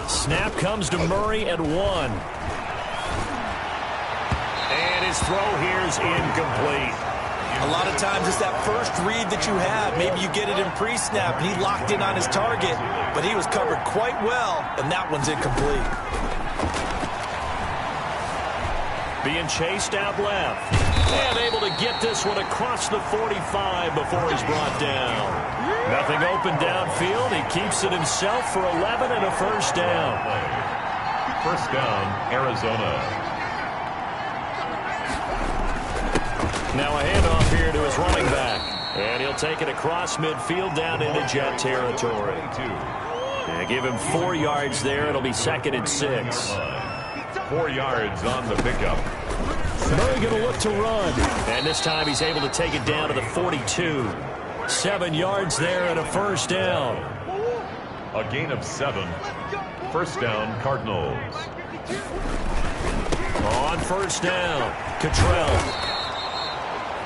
Snap comes to Murray at 1. And his throw here is incomplete. A lot of times it's that first read that you have. Maybe you get it in pre-snap and he locked in on his target, but he was covered quite well, and that one's incomplete. Being chased out left. And able to get this one across the 45 before he's brought down. Nothing open downfield. He keeps it himself for 11 and a first down. First down, Arizona. Now a handoff here to his running back. And he'll take it across midfield down into Jet territory. And give him 4 yards there. It'll be 2nd and 6. 4 yards on the pickup. Murray going to look to run. And this time he's able to take it down to the 42. 7 yards there and a first down. A gain of 7. First down, Cardinals. On first down, Cottrell.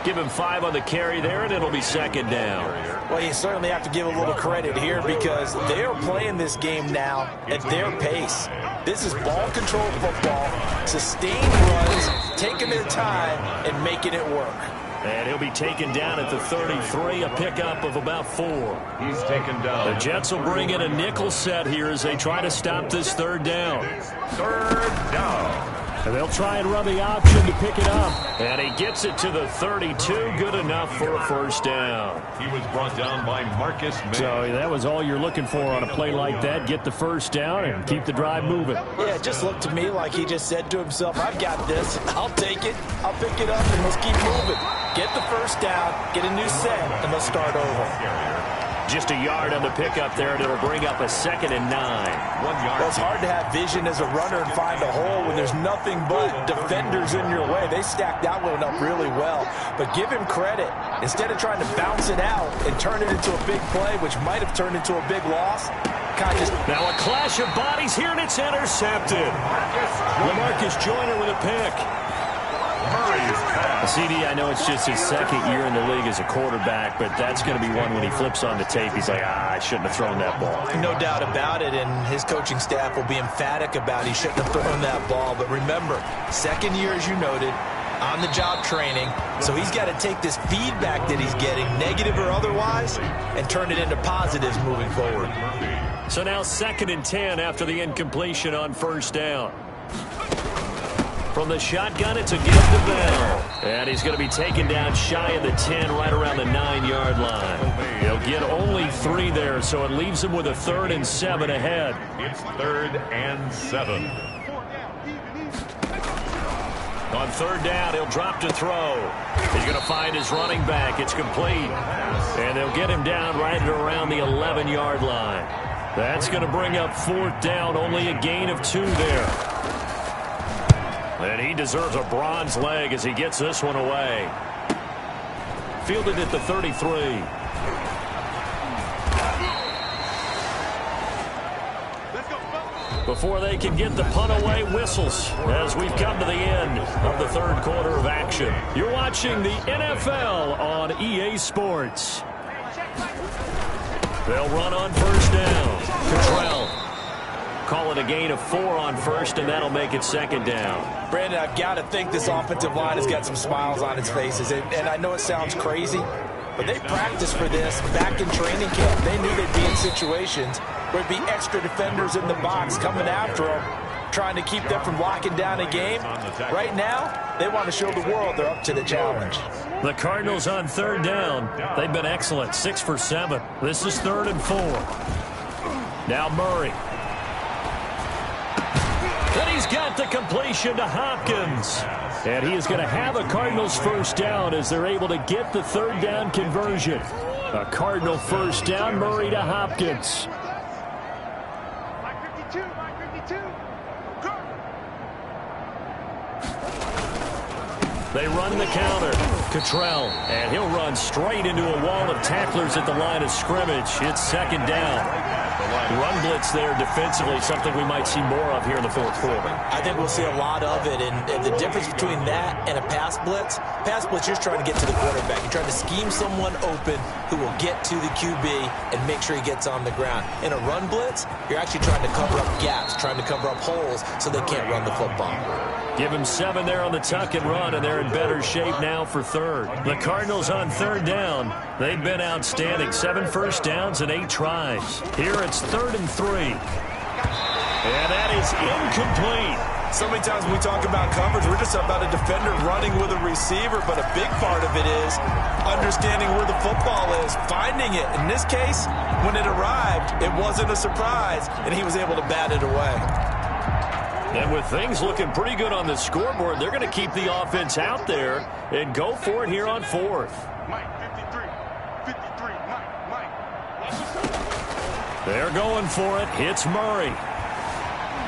Give him 5 on the carry there, and it'll be 2nd down. Well, you certainly have to give a little credit here because they are playing this game now at their pace. This is ball control football, sustained runs, taking their time, and making it work. And he'll be taken down at the 33, a pickup of about 4. He's taken down. The Jets will bring in a nickel set here as they try to stop this 3rd down. 3rd down. And they'll try and run the option to pick it up. And he gets it to the 32. Good enough for a first down. He was brought down by Marcus May. So that was all you're looking for on a play like that. Get the first down and keep the drive moving. Yeah, it just looked to me like he just said to himself, I've got this. I'll take it. I'll pick it up, and let's keep moving. Get the first down, get a new set, and let's start over. Just a yard on the pickup there, and it'll bring up a 2nd and 9. 1 yard. Well, it's hard to have vision as a runner and find a hole when there's nothing but defenders in your way. They stacked that one up really well. But give him credit. Instead of trying to bounce it out and turn it into a big play, which might have turned into a big loss, kind of just... Now a clash of bodies here, and it's intercepted. LaMarcus Joyner with a pick. CD, I know it's just his 2nd year in the league as a quarterback, but that's going to be one when he flips on the tape. He's like, I shouldn't have thrown that ball. No doubt about it, and his coaching staff will be emphatic about he shouldn't have thrown that ball. But remember, 2nd year, as you noted, on-the-job training, so he's got to take this feedback that he's getting, negative or otherwise, and turn it into positives moving forward. So now 2nd and 10 after the incompletion on first down. From the shotgun, it's a give to Bell. And he's going to be taken down shy of the 10, right around the 9-yard line. He'll get only 3 there, so it leaves him with a 3rd and 7 ahead. It's 3rd and 7. On 3rd down, he'll drop to throw. He's going to find his running back. It's complete. And they'll get him down right at around the 11-yard line. That's going to bring up 4th down, only a gain of 2 there. And he deserves a bronze leg as he gets this one away. Fielded at the 33. Before they can get the punt away, whistles as we've come to the end of the 3rd quarter of action. You're watching the NFL on EA Sports. They'll run on first down. Cottrell. Call it a gain of 4 on first, and that'll make it 2nd down. Brandon, I've got to think this offensive line has got some smiles on its faces. And I know it sounds crazy, but they practiced for this back in training camp. They knew they'd be in situations where it'd be extra defenders in the box coming after them, trying to keep them from locking down a game. Right now, they want to show the world they're up to the challenge. The Cardinals on 3rd down. They've been excellent, 6 for 7. This is 3rd and 4. Now Murray. And he's got the completion to Hopkins. And he is going to have a Cardinals first down as they're able to get the 3rd down conversion. A Cardinal first down, Murray to Hopkins. They run the counter. Cottrell, and he'll run straight into a wall of tacklers at the line of scrimmage. It's 2nd down. Run blitz there defensively, something we might see more of here in the fourth quarter. I think we'll see a lot of it, and the difference between that and a pass blitz, you're just trying to get to the quarterback. You're trying to scheme someone open who will get to the QB and make sure he gets on the ground. In a run blitz, you're actually trying to cover up gaps, trying to cover up holes so they can't run the football. Give him 7 there on the tuck and run, and they're in better shape now for third. The Cardinals on third down. They've been outstanding. 7 first downs and 8 tries. Here it's 3rd and 3. And that is incomplete. So many times when we talk about coverage, we're just about a defender running with a receiver, but a big part of it is understanding where the football is, finding it. In this case, when it arrived, it wasn't a surprise, and he was able to bat it away. And with things looking pretty good on the scoreboard, they're going to keep the offense out there and go for it here on 4th. They're going for it. Hits Murray.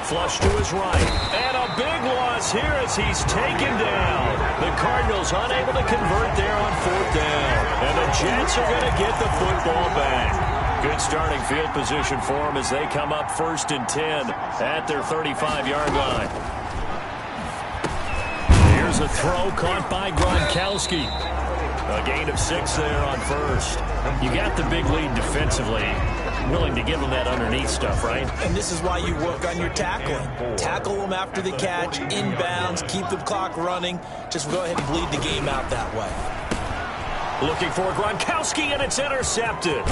Flush to his right. And a big loss here as he's taken down. The Cardinals unable to convert there on 4th down. And the Jets are going to get the football back. Good starting field position for them as they come up 1st and 10 at their 35-yard line. Here's a throw caught by Gronkowski. A gain of 6 there on 1st. You got the big lead defensively. Willing to give them that underneath stuff, right? And this is why you work on your tackling. Tackle them after the catch, inbounds, keep the clock running. Just go ahead and bleed the game out that way. Looking for Gronkowski, and it's intercepted.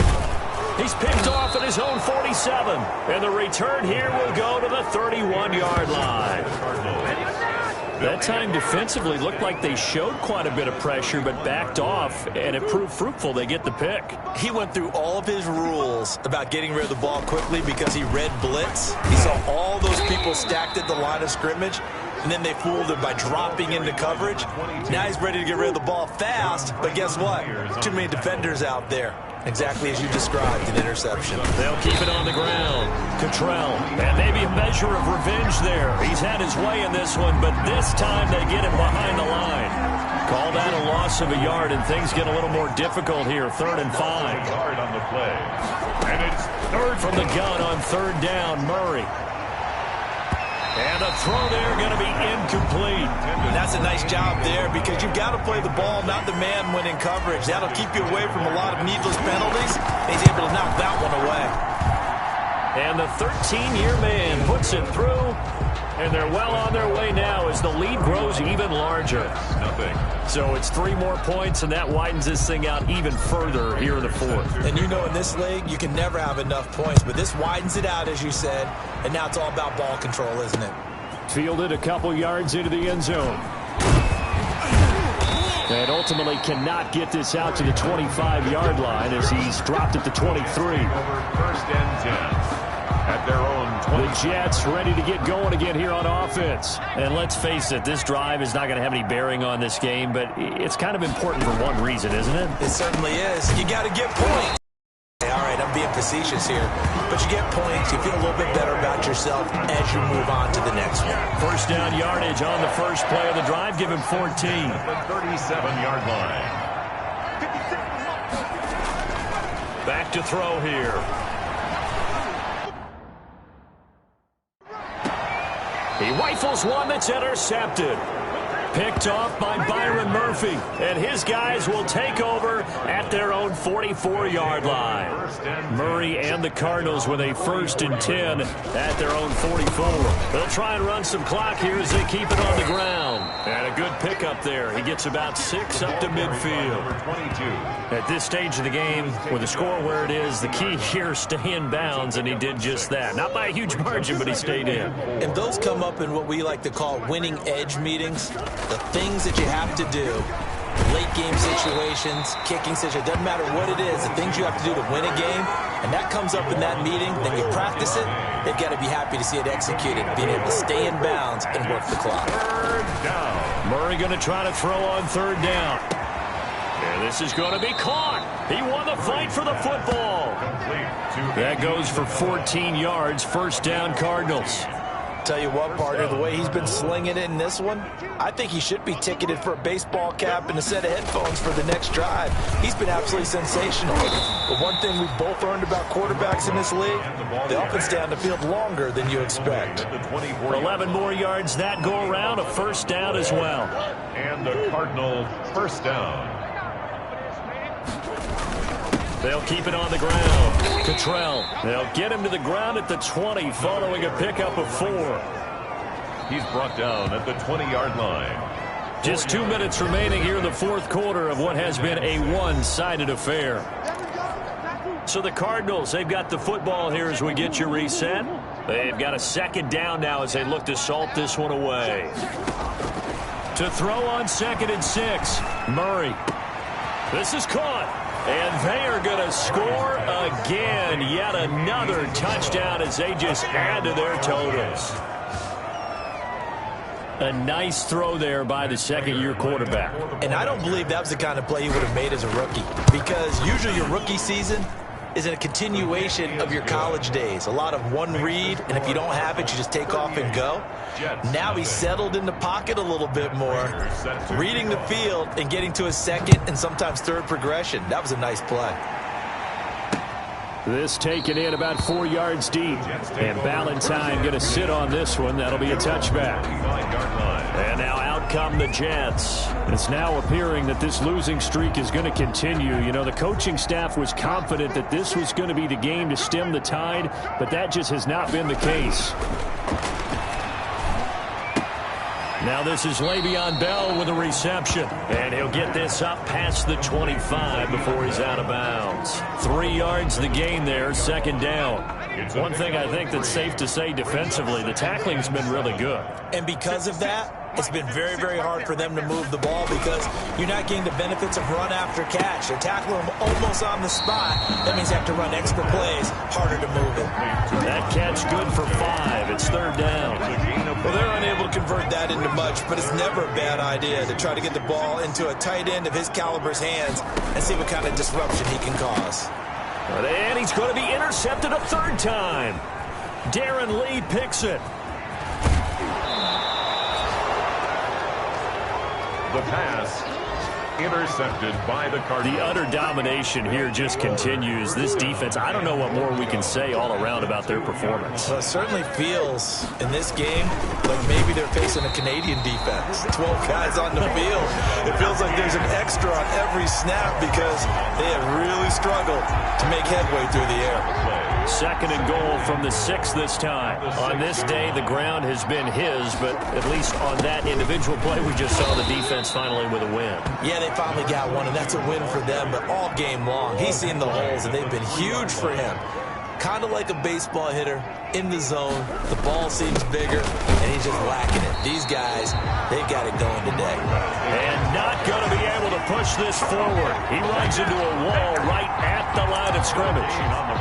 He's picked off at his own 47. And the return here will go to the 31-yard line. That time defensively looked like they showed quite a bit of pressure but backed off, and it proved fruitful. They get the pick. He went through all of his rules about getting rid of the ball quickly because he read blitz. He saw all those people stacked at the line of scrimmage, and then they fooled him by dropping into coverage. Now he's ready to get rid of the ball fast, but guess what? Too many defenders out there. Exactly as you described, an interception. They'll keep it on the ground. Cottrell, and maybe a measure of revenge there. He's had his way in this one, but this time they get him behind the line. Call that a loss of a yard, and things get a little more difficult here. 3rd and 5. Yard on the play. And it's 3rd from the gun on 3rd down, Murray. And a throw there going to be incomplete. And that's a nice job there because you've got to play the ball, not the man when in coverage. That'll keep you away from a lot of needless penalties. He's able to knock that one away. And the 13-year man puts it through, and they're well on their way now as the lead grows even larger. nothing. So it's 3 more points, and that widens this thing out even further here in the 4th. And you know in this league, you can never have enough points, but this widens it out, as you said, and now it's all about ball control, isn't it? Fielded a couple yards into the end zone. And ultimately cannot get this out to the 25-yard line as he's dropped at the 23. Over 1st and 10. At their own 20. The Jets ready to get going again here on offense. And let's face it, this drive is not going to have any bearing on this game, but it's kind of important for one reason, isn't it? It certainly is. You got to get points. All right, I'm being facetious here, but you get points. You feel a little bit better about yourself as you move on to the next one. 1st down yardage on the first play of the drive. Give him 14. The 37-yard line. Back to throw here. He rifles one that's intercepted. Picked off by Byron Murphy. And his guys will take over at their own 44-yard line. Murray and the Cardinals with a 1st and 10 at their own 44. They'll try and run some clock here as they keep it on the ground. And a good pickup there. He gets about 6 up to midfield. At this stage of the game, with the score where it is, the key here is stay in bounds, and he did just that. Not by a huge margin, but he stayed in. And those come up in what we like to call winning edge meetings. The things that you have to do, late game situations, kicking situations, doesn't matter what it is, the things you have to do to win a game, and that comes up in that meeting, then you practice it, they've got to be happy to see it executed, being able to stay in bounds and work the clock. 3rd down. Murray going to try to throw on 3rd down. And this is going to be caught. He won the fight for the football. That goes for 14 yards, 1st down Cardinals. tell you what, partner, the way he's been slinging it in this one, I think he should be ticketed for a baseball cap and a set of headphones for the next drive. He's been absolutely sensational. But one thing we've both learned about quarterbacks in this league, they often stay on the field longer than you expect. 11 more yards that go around, a first down as well. And the Cardinal first down. They'll keep it on the ground. Cottrell, they'll get him to the ground at the 20 following a pickup of 4. He's brought down at the 20-yard line. Just 2 minutes remaining here in the fourth quarter of what has been a one-sided affair. So the Cardinals, they've got the football here as we get you reset. They've got a second down now as they look to salt this one away. To throw on 2nd and 6, Murray. This is caught. And they are going to score again. Yet another touchdown as they just add to their totals. A nice throw there by the second-year quarterback. And I don't believe that was the kind of play he would have made as a rookie. Because usually your rookie season is a continuation of your college days. A lot of one read, and if you don't have it, you just take off and go. Now he's settled in the pocket a little bit more, reading the field and getting to his second and sometimes third progression. That was a nice play. This taken in about 4 yards deep. And Ballantyne going to sit on this one. That'll be a touchback. And now out come the Jets. It's now appearing that this losing streak is going to continue. You know, the coaching staff was confident that this was going to be the game to stem the tide, but that just has not been the case. Now this is Le'Veon Bell with a reception. And he'll get this up past the 25 before he's out of bounds. 3 yards the gain there, second down. One thing I think that's safe to say defensively, the tackling's been really good. And because of that, it's been very, very hard for them to move the ball because you're not getting the benefits of run after catch. They're tackling them almost on the spot. That means they have to run extra plays, harder to move it. That catch good for 5. It's third down. Well, they're unable to convert that into much, but it's never a bad idea to try to get the ball into a tight end of his caliber's hands and see what kind of disruption he can cause. And he's going to be intercepted a third time. Darren Lee picks it. The pass intercepted by the Cardinals. The utter domination here just continues. This defense, I don't know what more we can say all around about their performance. Well, it certainly feels in this game like maybe they're facing a Canadian defense. 12 guys on the field. It feels like there's an extra on every snap because they have really struggled to make headway through the air. Second and goal from the 6 this time. On this day, the ground has been his, but at least on that individual play, we just saw the defense finally with a win. Yeah, they finally got one, and that's a win for them, but all game long, he's seen the holes, and they've been huge for him. Kind of like a baseball hitter in the zone. The ball seems bigger, and he's just lacking it. These guys, they've got it going today. And not going to be able to push this forward. He runs into a wall right at the line of scrimmage.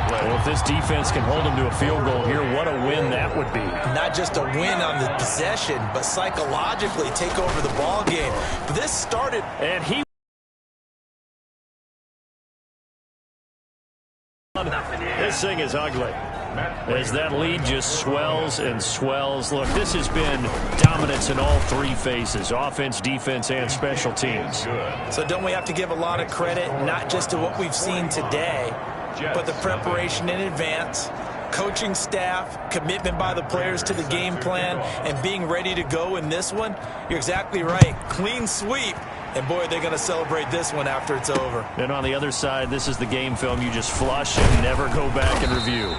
Well, if this defense can hold him to a field goal here, what a win that would be. Not just a win on the possession, but psychologically take over the ball game. But this started... And he... This thing is ugly. As that lead just swells and swells. Look, this has been dominance in all 3 phases. Offense, defense, and special teams. So don't we have to give a lot of credit, not just to what we've seen today, but the preparation in advance, coaching staff, commitment by the players to the game plan, and being ready to go in this one? You're exactly right. Clean sweep. And, boy, they're going to celebrate this one after it's over. And on the other side, this is the game film you just flush and never go back and review.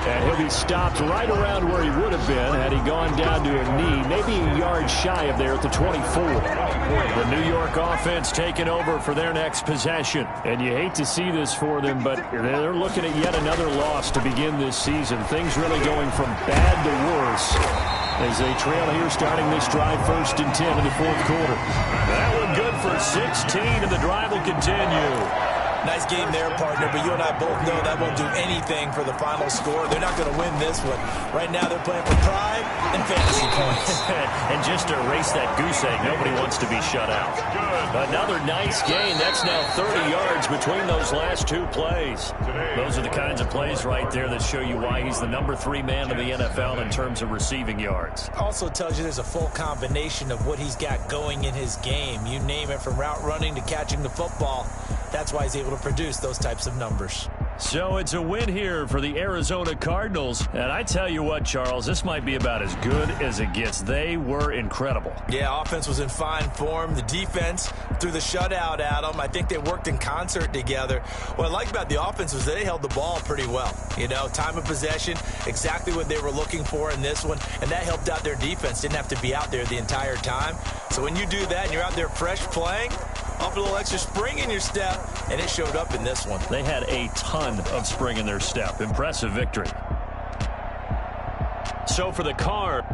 And he'll be stopped right around where he would have been had he gone down to a knee, maybe a yard shy of there at the 24. The New York offense taking over for their next possession. And you hate to see this for them, but they're looking at yet another loss to begin this season. Things really going from bad to worse as they trail here starting this drive 1st and 10 in the fourth quarter. That one good for 16, and the drive will continue. Nice game there, partner, but you and I both know that won't do anything for the final score. They're not going to win this one. Right now they're playing for pride and fantasy points. And just to erase that goose egg, nobody wants to be shut out. Another nice gain. That's now 30 yards between those last two plays. Those are the kinds of plays right there that show you why he's the number 3 man in the NFL in terms of receiving yards. Also tells you there's a full combination of what he's got going in his game. You name it, from route running to catching the football. That's why he's able to produce those types of numbers. So it's a win here for the Arizona Cardinals. And I tell you what, Charles, this might be about as good as it gets. They were incredible. Yeah, offense was in fine form. The defense threw the shutout at them. I think they worked in concert together. What I like about the offense was they held the ball pretty well. You know, time of possession, exactly what they were looking for in this one. And that helped out their defense. Didn't have to be out there the entire time. So when you do that and you're out there fresh playing, off a little extra spring in your step, and it showed up in this one. They had a ton of spring in their step. Impressive victory. So for the Cards,